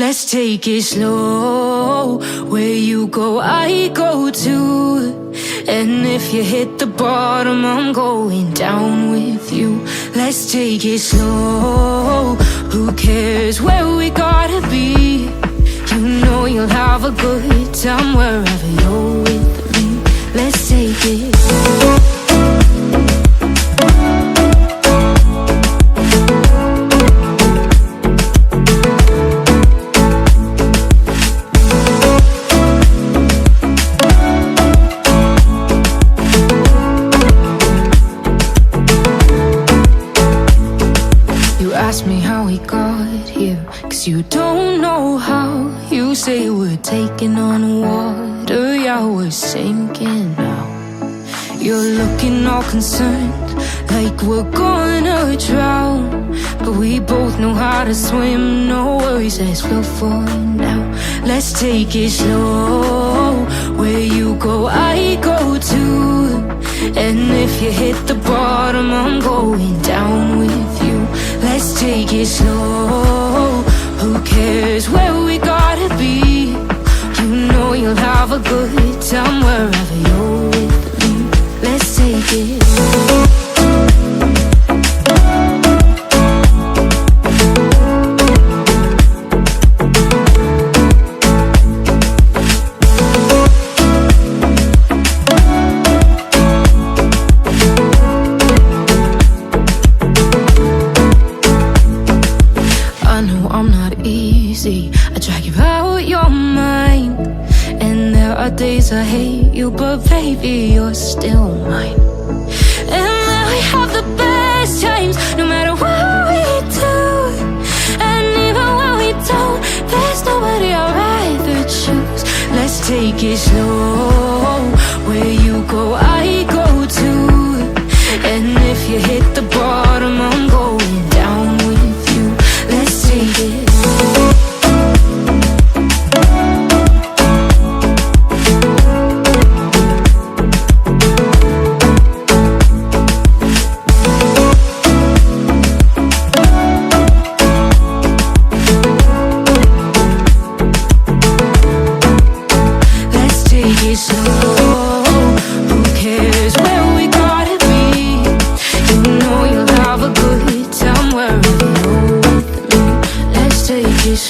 Let's take it slow. Where you go, I go too. And if you hit the bottom, I'm going down with you. Let's take it slow. Who cares where we gotta be? You know you'll have a good time wherever you're with me. Let's take it slow. Ask me how we got here, 'cause you don't know how. You say we're taking on water, yeah, we're sinking now. You're looking all concerned, like we're gonna drown. But we both know how to swim, no worries, let's float for now. Let's take it slow. Where you go, I go too. And if you hit the bottom, I'm going down with you. Let's take it slow. Who cares where we gotta be? You know you'll have a good time wherever you're with me. Let's take it slow. I drag you out your mind, and there are days I hate you, but baby, you're still mine. And then we have the best times, no matter what we do. And even when we don't, there's nobody I'd rather choose. Let's take it slow. Where you go, I go too. And if you hit the bottom, I'm going down with you. Let's take it slow.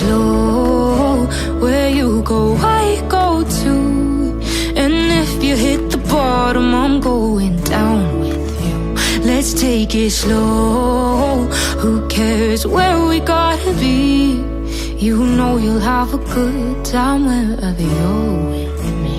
Slow, where you go, I go too. And if you hit the bottom, I'm going down with you. Let's take it slow. Who cares where we gotta be? You know you'll have a good time wherever you're with me.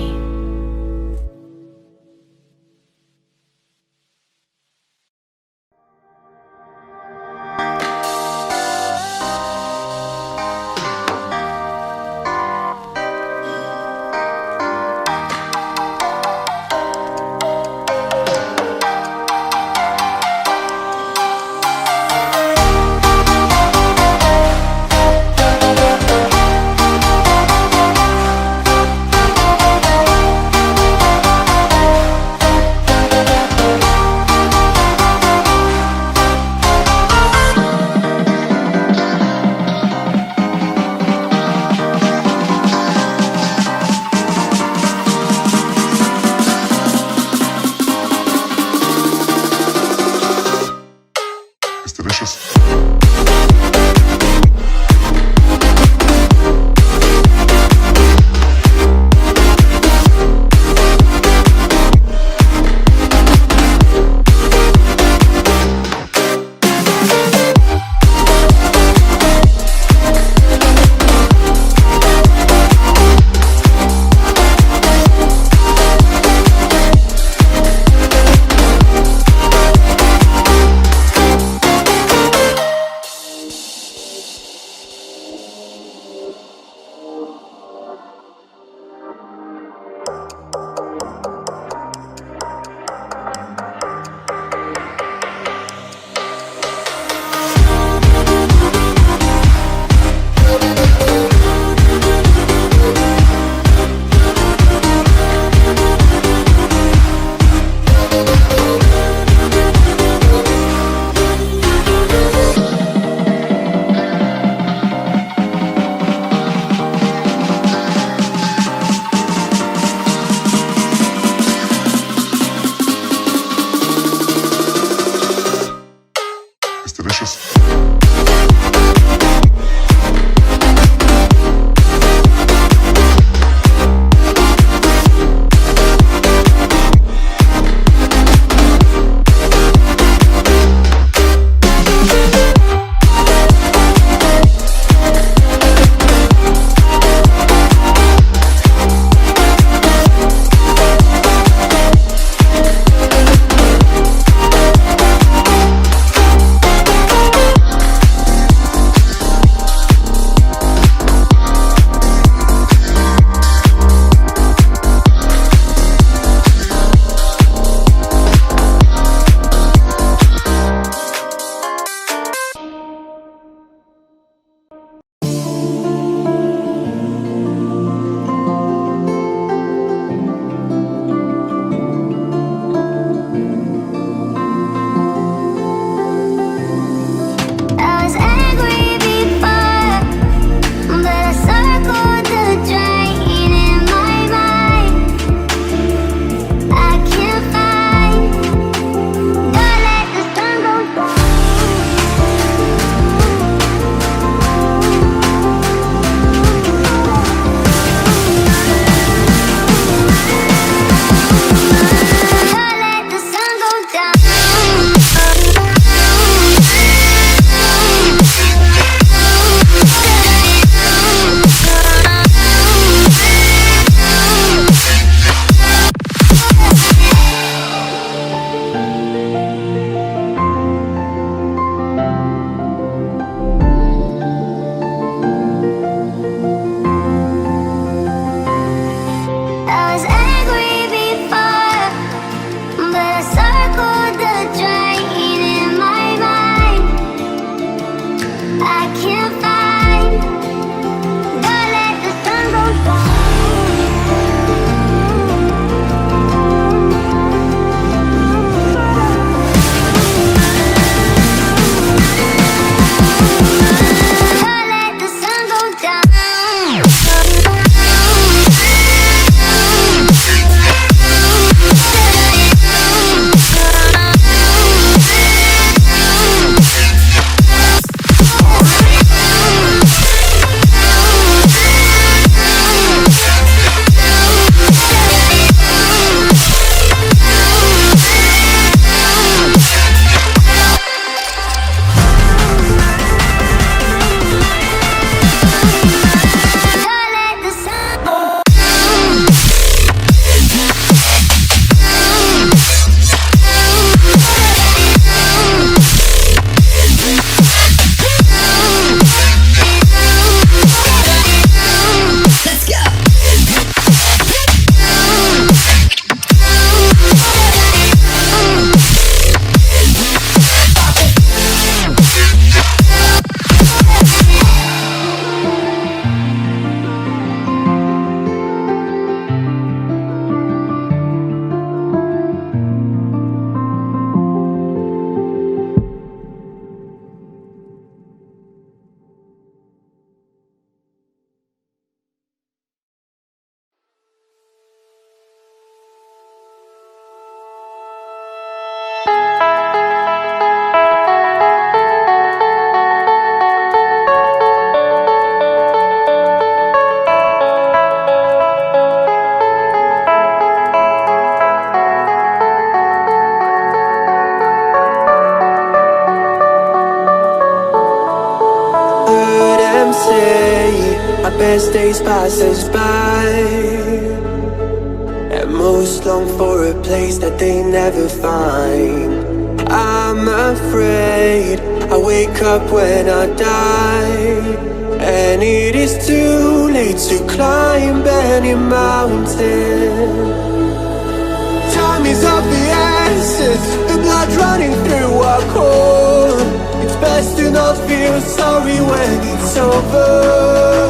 best days pass us by, and most long for a place that they never find. I'm afraid I wake up when I die, and it is too late to climb any mountain. Time is of the essence, the blood running through our core. It's best to not feel sorry when it's over.